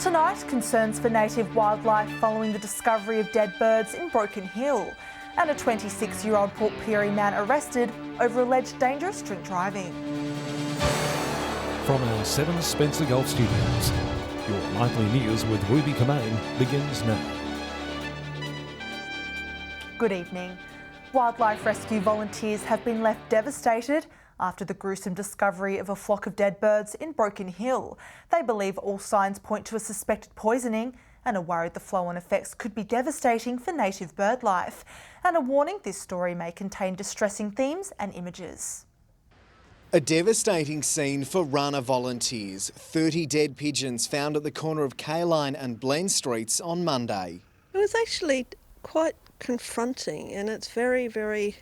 Tonight, concerns for native wildlife following the discovery of dead birds in Broken Hill, and a 26-year-old Port Pirie man arrested over alleged dangerous drink driving. From our 7 Spencer Golf Studios, your nightly news with Ruby Kamain begins now. Good evening. Wildlife rescue volunteers have been left devastated after the gruesome discovery of a flock of dead birds in Broken Hill. They believe all signs point to a suspected poisoning and are worried the flow-on effects could be devastating for native bird life, and a warning this story may contain distressing themes and images. A devastating scene for runner volunteers. 30 dead pigeons found at the corner of Kayline and Blen Streets on Monday. It was actually quite confronting, and it's very, very,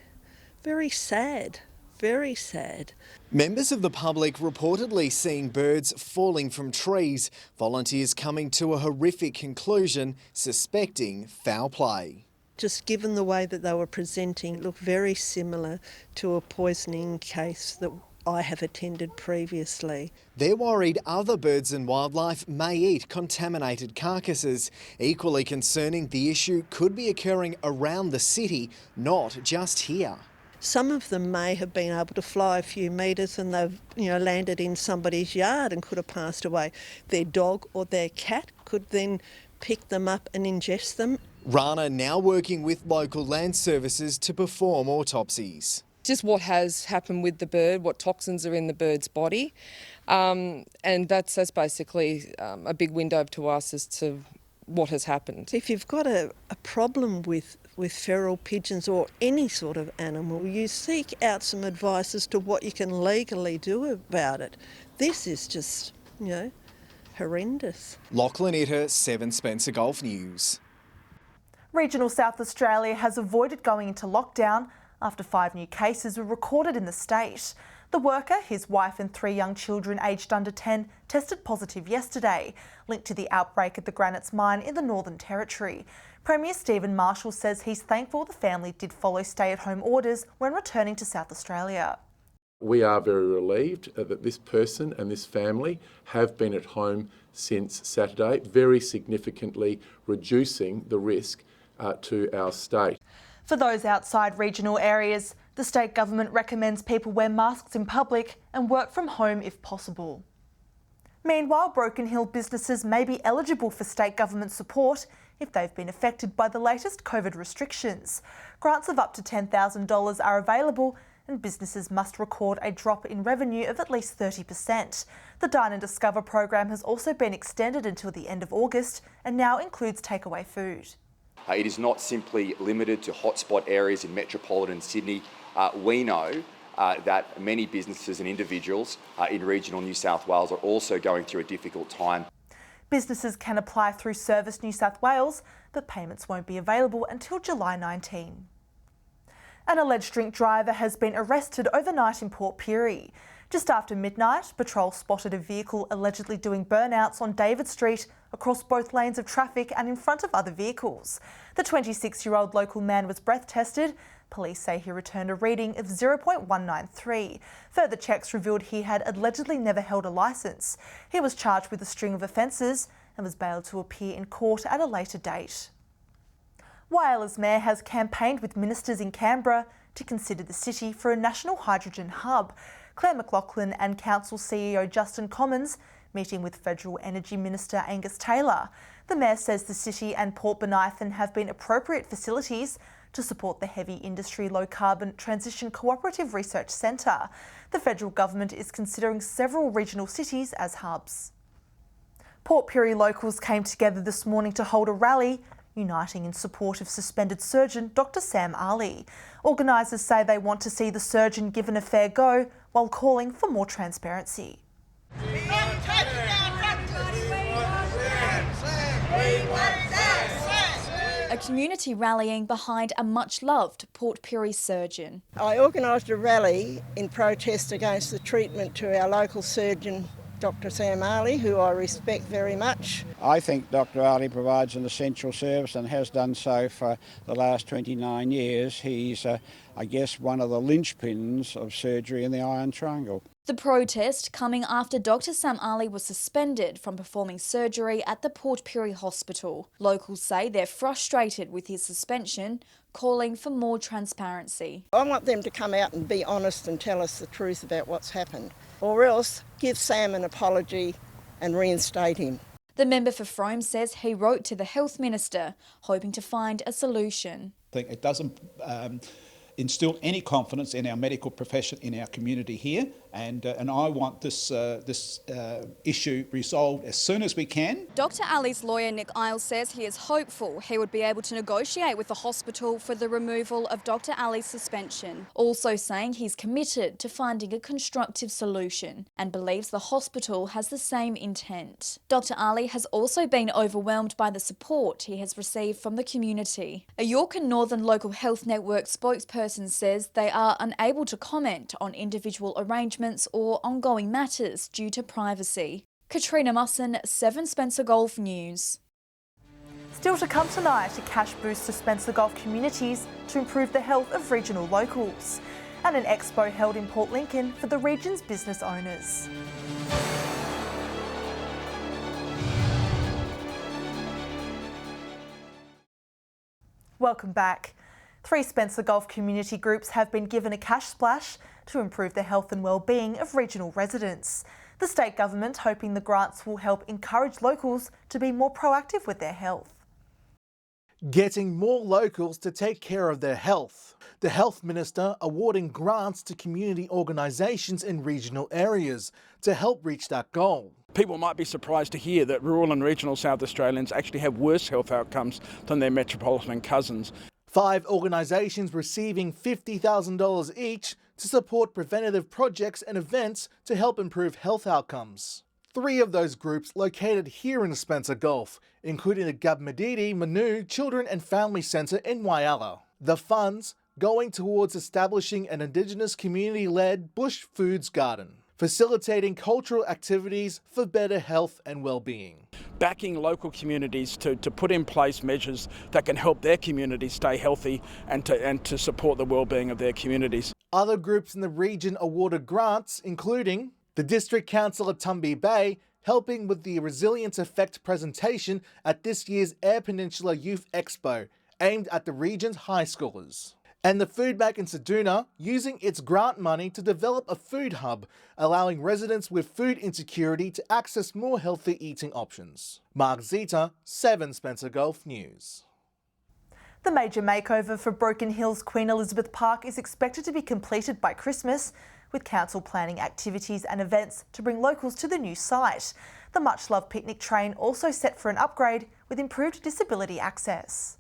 very sad. Very sad. Members of the public reportedly seeing birds falling from trees, volunteers coming to a horrific conclusion, suspecting foul play. Just given the way that they were presenting, it looked very similar to a poisoning case that I have attended previously. They're worried other birds and wildlife may eat contaminated carcasses. Equally concerning, the issue could be occurring around the city, not just here. Some of them may have been able to fly a few metres and they've landed in somebody's yard and could have passed away. Their dog or their cat could then pick them up and ingest them. Rana now working with local land services to perform autopsies. Just what has happened with the bird, what toxins are in the bird's body, and that's basically a big window to us as to what has happened. If you've got a problem with feral pigeons or any sort of animal, you seek out some advice as to what you can legally do about it. This is just, horrendous. Lachlan Itter, 7 Spencer Golf News. Regional South Australia has avoided going into lockdown after 5 new cases were recorded in the state. The worker, his wife and 3 young children aged under 10 tested positive yesterday, linked to the outbreak at the Granites mine in the Northern Territory. Premier Stephen Marshall says he's thankful the family did follow stay-at-home orders when returning to South Australia. We are very relieved that this person and this family have been at home since Saturday, very significantly reducing the risk to our state. For those outside regional areas, the state government recommends people wear masks in public and work from home if possible. Meanwhile, Broken Hill businesses may be eligible for state government support if they've been affected by the latest COVID restrictions. Grants of up to $10,000 are available and businesses must record a drop in revenue of at least 30%. The Dine and Discover program has also been extended until the end of August and now includes takeaway food. It is not simply limited to hotspot areas in metropolitan Sydney. We know that many businesses and individuals in regional New South Wales are also going through a difficult time. Businesses can apply through Service New South Wales, but payments won't be available until July 19. An alleged drink driver has been arrested overnight in Port Pirie. Just after midnight, patrol spotted a vehicle allegedly doing burnouts on David Street across both lanes of traffic and in front of other vehicles. The 26-year-old local man was breath tested. Police say he returned a reading of 0.193. Further checks revealed he had allegedly never held a licence. He was charged with a string of offences and was bailed to appear in court at a later date. Whyala's mayor has campaigned with ministers in Canberra to consider the city for a national hydrogen hub. Claire McLaughlin and Council CEO Justin Commons meeting with Federal Energy Minister Angus Taylor. The mayor says the city and Port Bonython have been appropriate facilities to support the Heavy Industry Low Carbon Transition Cooperative Research Centre. The federal government is considering several regional cities as hubs. Port Pirie locals came together this morning to hold a rally, uniting in support of suspended surgeon Dr Sam Ali. Organisers say they want to see the surgeon given a fair go while calling for more transparency. A community rallying behind a much-loved Port Pirie surgeon. I organised a rally in protest against the treatment to our local surgeon, Dr Sam Ali, who I respect very much. I think Dr Ali provides an essential service and has done so for the last 29 years. He's, I guess, one of the linchpins of surgery in the Iron Triangle. The protest coming after Dr Sam Ali was suspended from performing surgery at the Port Pirie Hospital. Locals say they're frustrated with his suspension, calling for more transparency. I want them to come out and be honest and tell us the truth about what's happened, or else give Sam an apology and reinstate him. The member for Frome says he wrote to the Health Minister, hoping to find a solution. I think it doesn't instill any confidence in our medical profession in our community here, and I want this issue resolved as soon as we can. Dr Ali's lawyer Nick Isles says he is hopeful he would be able to negotiate with the hospital for the removal of Dr Ali's suspension. Also saying he's committed to finding a constructive solution and believes the hospital has the same intent. Dr Ali has also been overwhelmed by the support he has received from the community. A York and Northern Local Health Network spokesperson says they are unable to comment on individual arrangements or ongoing matters due to privacy. Katrina Musson, 7 Spencer Golf News. Still to come tonight, a cash boost to Spencer Golf communities to improve the health of regional locals, and an expo held in Port Lincoln for the region's business owners. Welcome back. 3 Spencer Golf community groups have been given a cash splash to improve the health and well-being of regional residents. The state government hoping the grants will help encourage locals to be more proactive with their health. Getting more locals to take care of their health. The Health Minister awarding grants to community organisations in regional areas to help reach that goal. People might be surprised to hear that rural and regional South Australians actually have worse health outcomes than their metropolitan cousins. 5 organisations receiving $50,000 each to support preventative projects and events to help improve health outcomes. 3 of those groups located here in Spencer Golf, including the Gabmadidi Manu Children and Family Centre in Whyalla. The funds going towards establishing an Indigenous community-led bush foods garden, facilitating cultural activities for better health and well-being. Backing local communities to put in place measures that can help their communities stay healthy and to support the well-being of their communities. Other groups in the region awarded grants, including the District Council at Tumby Bay, helping with the Resilience Effect presentation at this year's Eyre Peninsula Youth Expo, aimed at the region's high schoolers. And the Food Bank in Ceduna using its grant money to develop a food hub, allowing residents with food insecurity to access more healthy eating options. Mark Zeta, 7 Spencer Golf News. The major makeover for Broken Hill's Queen Elizabeth Park is expected to be completed by Christmas, with council planning activities and events to bring locals to the new site. The much-loved picnic train also set for an upgrade with improved disability access.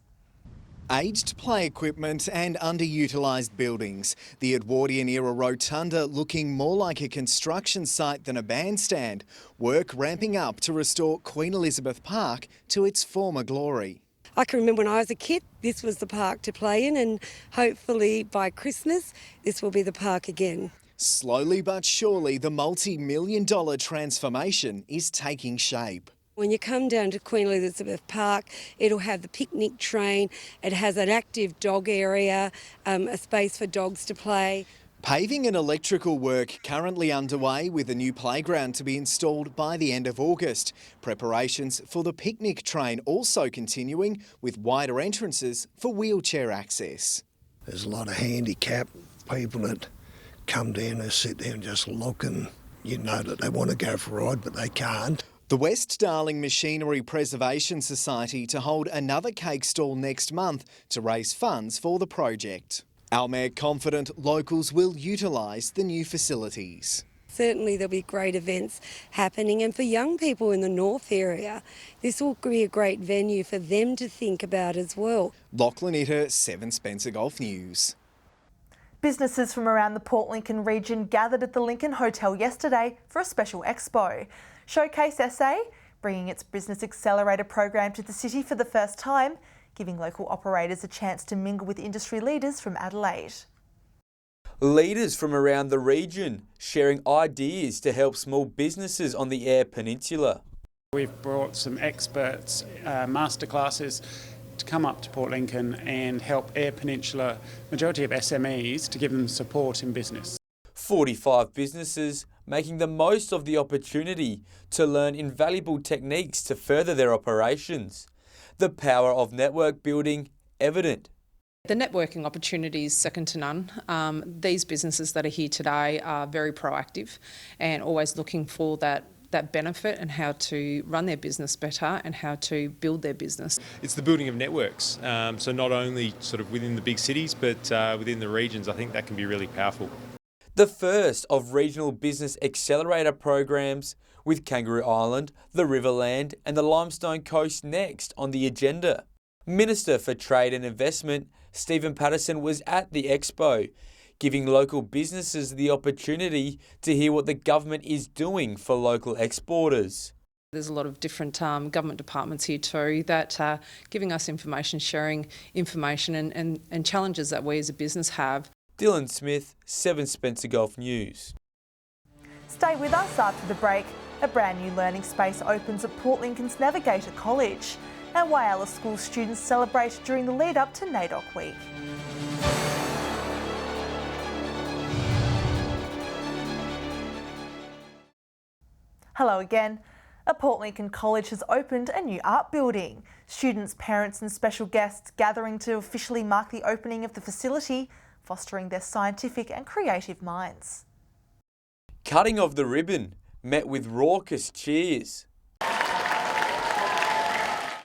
Aged play equipment and underutilised buildings. The Edwardian-era rotunda looking more like a construction site than a bandstand. Work ramping up to restore Queen Elizabeth Park to its former glory. I can remember when I was a kid, this was the park to play in, and hopefully by Christmas, this will be the park again. Slowly but surely, the multi-million-dollar transformation is taking shape. When you come down to Queen Elizabeth Park, it'll have the picnic train, it has an active dog area, a space for dogs to play. Paving and electrical work currently underway with a new playground to be installed by the end of August. Preparations for the picnic train also continuing with wider entrances for wheelchair access. There's a lot of handicapped people that come down and sit there and just look, and you know that they want to go for a ride but they can't. The West Darling Machinery Preservation Society to hold another cake stall next month to raise funds for the project. Our Mayor confident locals will utilise the new facilities. Certainly there'll be great events happening, and for young people in the north area, this will be a great venue for them to think about as well. Lachlan Itter, 7 Spencer Golf News. Businesses from around the Port Lincoln region gathered at the Lincoln Hotel yesterday for a special expo. Showcase SA, bringing its Business Accelerator program to the city for the first time, giving local operators a chance to mingle with industry leaders from Adelaide. Leaders from around the region sharing ideas to help small businesses on the Eyre Peninsula. We've brought some experts, masterclasses to come up to Port Lincoln and help Eyre Peninsula, majority of SMEs, to give them support in business. 45 businesses making the most of the opportunity to learn invaluable techniques to further their operations. The power of network building evident. The networking opportunity is second to none. These businesses that are here today are very proactive and always looking for that benefit and how to run their business better and how to build their business. It's the building of networks, so not only sort of within the big cities but within the regions. I think that can be really powerful. The first of regional business accelerator programs, with Kangaroo Island, the Riverland and the Limestone Coast next on the agenda. Minister for Trade and Investment Stephen Patterson was at the Expo, giving local businesses the opportunity to hear what the government is doing for local exporters. There's a lot of different government departments here too that are giving us information, sharing information and challenges that we as a business have. Dylan Smith, 7 Spencer Gulf News. Stay with us after the break. A brand new learning space opens at Port Lincoln's Navigator College, and Whyalla School students celebrate during the lead up to Nadoc Week. Hello again. A Port Lincoln College has opened a new art building. Students, parents and special guests gathering to officially mark the opening of the facility, fostering their scientific and creative minds. Cutting of the ribbon met with raucous cheers.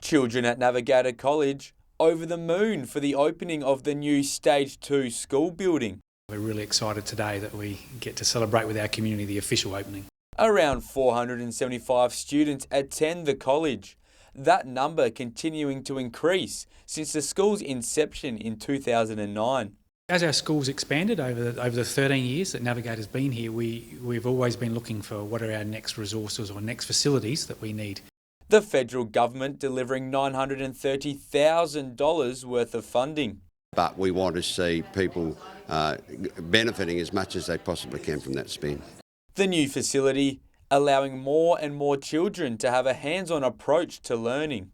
Children at Navigator College over the moon for the opening of the new Stage 2 school building. We're really excited today that we get to celebrate with our community the official opening. Around 475 students attend the college. That number continuing to increase since the school's inception in 2009. As our school's expanded over the 13 years that Navigator's been here, we've always been looking for what are our next resources or next facilities that we need. The federal government delivering $930,000 worth of funding. But we want to see people benefiting as much as they possibly can from that spend. The new facility allowing more and more children to have a hands-on approach to learning.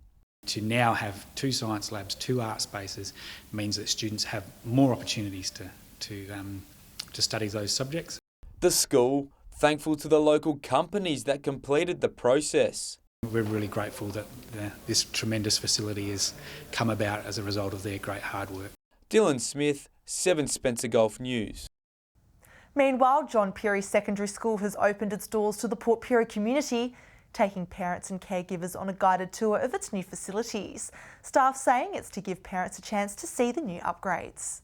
To now have 2 science labs, 2 art spaces, means that students have more opportunities to study those subjects. The school thankful to the local companies that completed the process. We're really grateful that this tremendous facility has come about as a result of their great hard work. Dylan Smith, 7 Spencer Gulf News. Meanwhile, John Pirie Secondary School has opened its doors to the Port Pirie community, taking parents and caregivers on a guided tour of its new facilities. Staff saying it's to give parents a chance to see the new upgrades.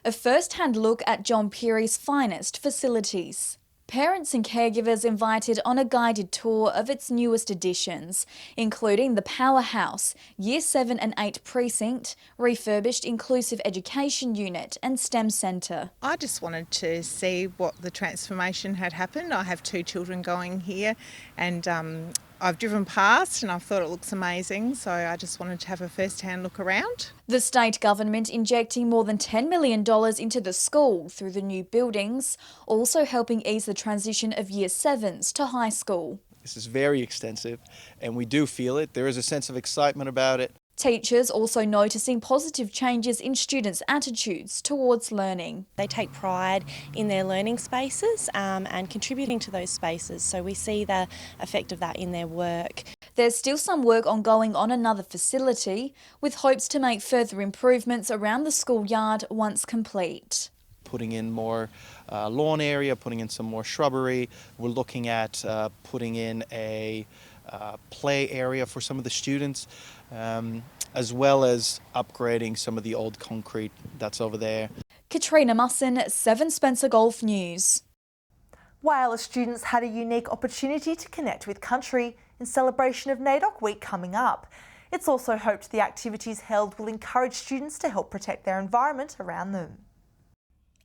A first-hand look at John Pirie's finest facilities. Parents and caregivers invited on a guided tour of its newest additions, including the Powerhouse, Year 7 and 8 Precinct, refurbished Inclusive Education Unit and STEM Centre. I just wanted to see what the transformation had happened. I have 2 children going here and I've driven past and I thought it looks amazing, so I just wanted to have a first-hand look around. The state government injecting more than $10 million into the school through the new buildings, also helping ease the transition of Year 7s to high school. This is very extensive and we do feel it. There is a sense of excitement about it. Teachers also noticing positive changes in students' attitudes towards learning. They take pride in their learning spaces and contributing to those spaces, so we see the effect of that in their work. There's still some work ongoing on another facility, with hopes to make further improvements around the schoolyard once complete. Putting in more lawn area, putting in some more shrubbery. We're looking at putting in a play area for some of the students, as well as upgrading some of the old concrete that's over there. Katrina Musson, 7 Spencer Gulf News. Whyalla students had a unique opportunity to connect with country in celebration of Nadoc Week coming up. It's also hoped the activities held will encourage students to help protect their environment around them.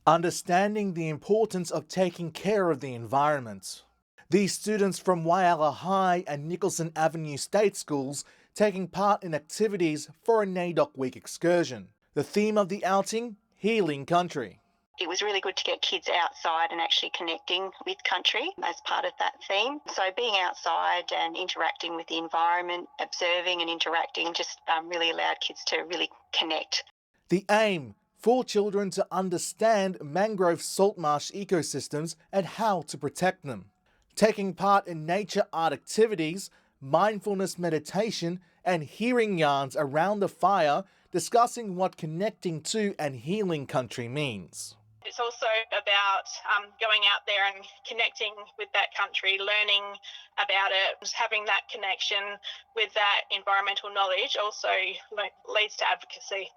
Understanding the importance of taking care of the environment. These students from Whyalla High and Nicholson Avenue State Schools taking part in activities for a Nadoc Week excursion. The theme of the outing, Healing Country. It was really good to get kids outside and actually connecting with country as part of that theme. So being outside and interacting with the environment, observing and interacting just really allowed kids to really connect. The aim: for children to understand mangrove salt marsh ecosystems and how to protect them. Taking part in nature art activities, mindfulness meditation, and hearing yarns around the fire, discussing what connecting to and healing country means. It's also about going out there and connecting with that country, learning about it, having that connection with that environmental knowledge also leads to advocacy.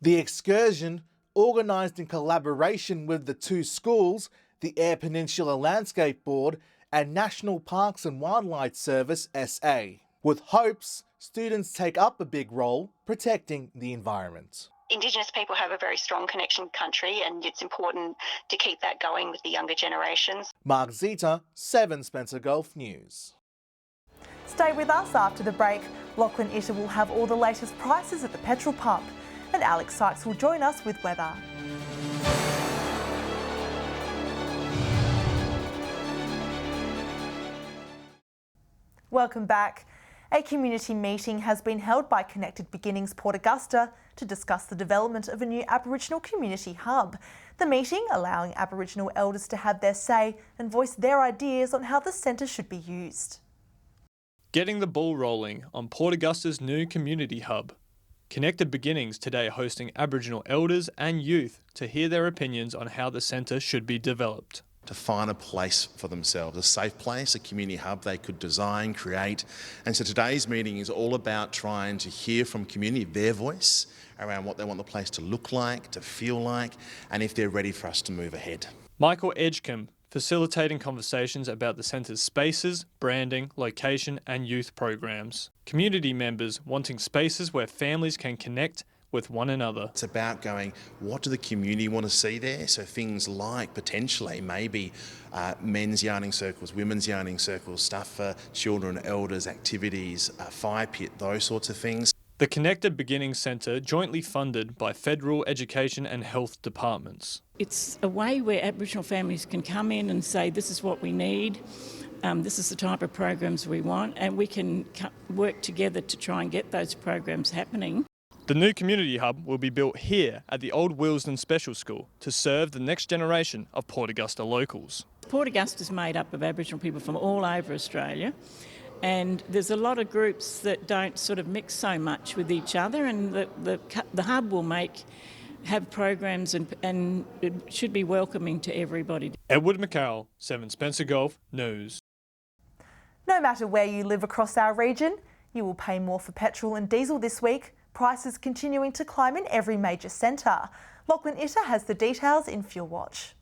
The excursion, organised in collaboration with the two schools, the Eyre Peninsula Landscape Board and National Parks and Wildlife Service SA, with hopes students take up a big role protecting the environment. Indigenous people have a very strong connection with country, and it's important to keep that going with the younger generations. Mark Zita, 7 Spencer Gulf News. Stay with us after the break. Lachlan Itter will have all the latest prices at the petrol pump, and Alex Sykes will join us with weather. Welcome back. A community meeting has been held by Connected Beginnings Port Augusta to discuss the development of a new Aboriginal community hub. The meeting allowing Aboriginal elders to have their say and voice their ideas on how the centre should be used. Getting the ball rolling on Port Augusta's new community hub. Connected Beginnings today hosting Aboriginal elders and youth to hear their opinions on how the centre should be developed. To find a place for themselves, a safe place, a community hub they could design, create. And so today's meeting is all about trying to hear from community, their voice, around what they want the place to look like, to feel like, and if they're ready for us to move ahead. Michael Edgecombe, facilitating conversations about the centre's spaces, branding, location and youth programs. Community members wanting spaces where families can connect with one another. It's about going, what do the community want to see there? So things like potentially maybe men's yarning circles, women's yarning circles, stuff for children, elders, activities, fire pit, those sorts of things. The Connected Beginnings Centre, jointly funded by Federal Education and Health Departments. It's a way where Aboriginal families can come in and say, this is what we need, this is the type of programs we want, and we can work together to try and get those programs happening. The new community hub will be built here at the Old Willesden Special School to serve the next generation of Port Augusta locals. Port Augusta is made up of Aboriginal people from all over Australia, and there's a lot of groups that don't sort of mix so much with each other, and the hub will have programs and it should be welcoming to everybody. Edward McCarroll, 7 Spencer Gulf News. No matter where you live across our region, you will pay more for petrol and diesel this week. Prices continuing to climb in every major centre. Lachlan Itter has the details in Fuel Watch.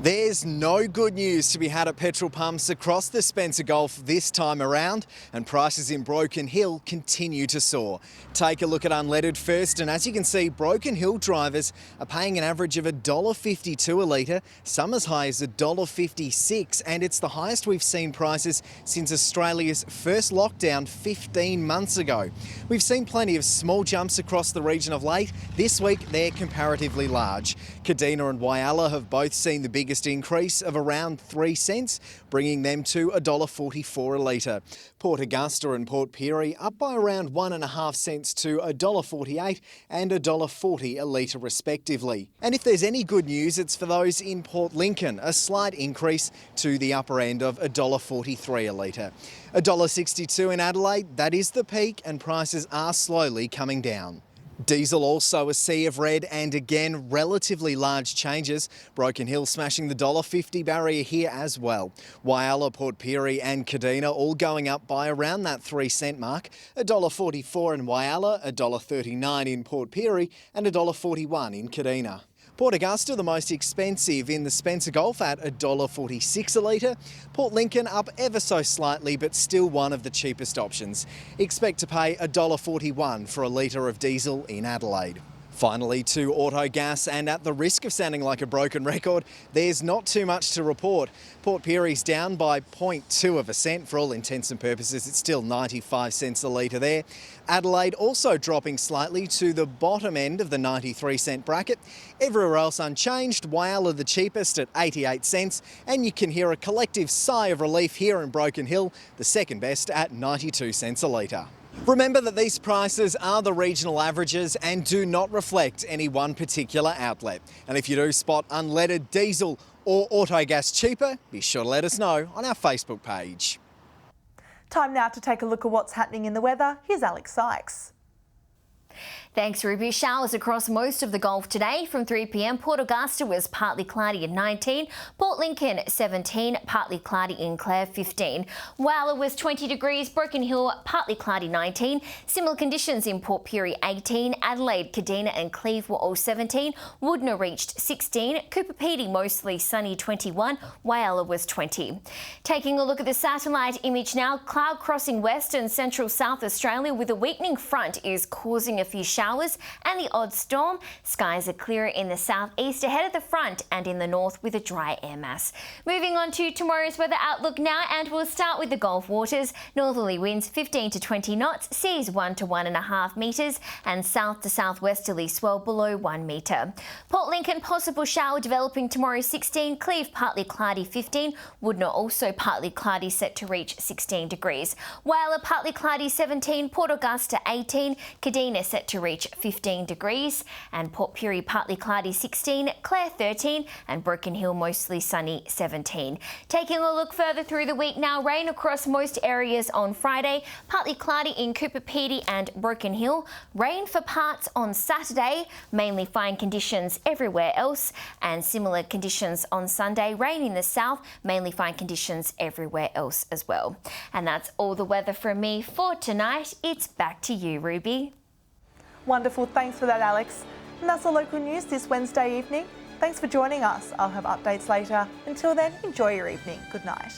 There's no good news to be had at petrol pumps across the Spencer Gulf this time around, and prices in Broken Hill continue to soar. Take a look at unleaded first, and as you can see, Broken Hill drivers are paying an average of $1.52 a litre, some as high as $1.56, and it's the highest we've seen prices since Australia's first lockdown 15 months ago. We've seen plenty of small jumps across the region of late. This week, they're comparatively large. Kadina and Whyalla have both seen the biggest increase of around 3 cents, bringing them to $1.44 a litre. Port Augusta and Port Pirie up by around 1.5 cents to $1.48 and $1.40 a litre respectively. And if there's any good news, it's for those in Port Lincoln, a slight increase to the upper end of $1.43 a litre. $1.62 in Adelaide, that is the peak, and prices are slowly coming down. Diesel also a sea of red, and again relatively large changes. Broken Hill smashing the $1.50 barrier here as well. Whyalla, Port Pirie and Kadina all going up by around that 3 cent mark. $1.44 in Whyalla, $1.39 in Port Pirie and $1.41 in Kadina. Port Augusta, the most expensive in the Spencer Gulf at $1.46 a litre. Port Lincoln up ever so slightly, but still one of the cheapest options. Expect to pay $1.41 for a litre of diesel in Adelaide. Finally to Autogas, and at the risk of sounding like a broken record, there's not too much to report. Port Pirie's down by 0.2 of a cent. For all intents and purposes, it's still 95 cents a litre there. Adelaide also dropping slightly to the bottom end of the 93 cent bracket. Everywhere else unchanged. Whyalla the cheapest at 88 cents, and you can hear a collective sigh of relief here in Broken Hill, the second best at 92 cents a litre. Remember that these prices are the regional averages and do not reflect any one particular outlet. And if you do spot unleaded diesel or Autogas cheaper, be sure to let us know on our Facebook page. Time now to take a look at what's happening in the weather. Here's Alex Sykes. Thanks, Ruby. Showers across most of the Gulf today. From 3 p.m, Port Augusta was partly cloudy at 19, Port Lincoln 17, partly cloudy in Clare 15. Whyalla was 20 degrees, Broken Hill partly cloudy 19. Similar conditions in Port Pirie 18, Adelaide, Kadina and Cleve were all 17. Woodner reached 16, Cooper Pedy mostly sunny 21, Whyalla was 20. Taking a look at the satellite image now, cloud crossing west and central South Australia with a weakening front is causing a few showers and the odd storm. Skies are clearer in the southeast ahead of the front and in the north with a dry air mass. Moving on to tomorrow's weather outlook now, and we'll start with the Gulf waters. Northerly winds 15 to 20 knots, seas 1 to 1.5 metres, and south to southwesterly swell below 1 metre. Port Lincoln possible shower developing tomorrow 16, Cleve partly cloudy 15, Woodner also partly cloudy set to reach 16 degrees. Whyalla partly cloudy 17, Port Augusta 18, Kadina set to reach 15 degrees, and Port Pirie partly cloudy 16, Clare 13, and Broken Hill mostly sunny 17. Taking a look further through the week now, rain across most areas on Friday, partly cloudy in Cooper Pedy and Broken Hill, rain for parts on Saturday, mainly fine conditions everywhere else, and similar conditions on Sunday, rain in the south, mainly fine conditions everywhere else as well. And that's all the weather from me for tonight. It's back to you, Ruby. Wonderful, thanks for that, Alex. And that's the local news this Wednesday evening. Thanks for joining us. I'll have updates later. Until then, enjoy your evening. Good night.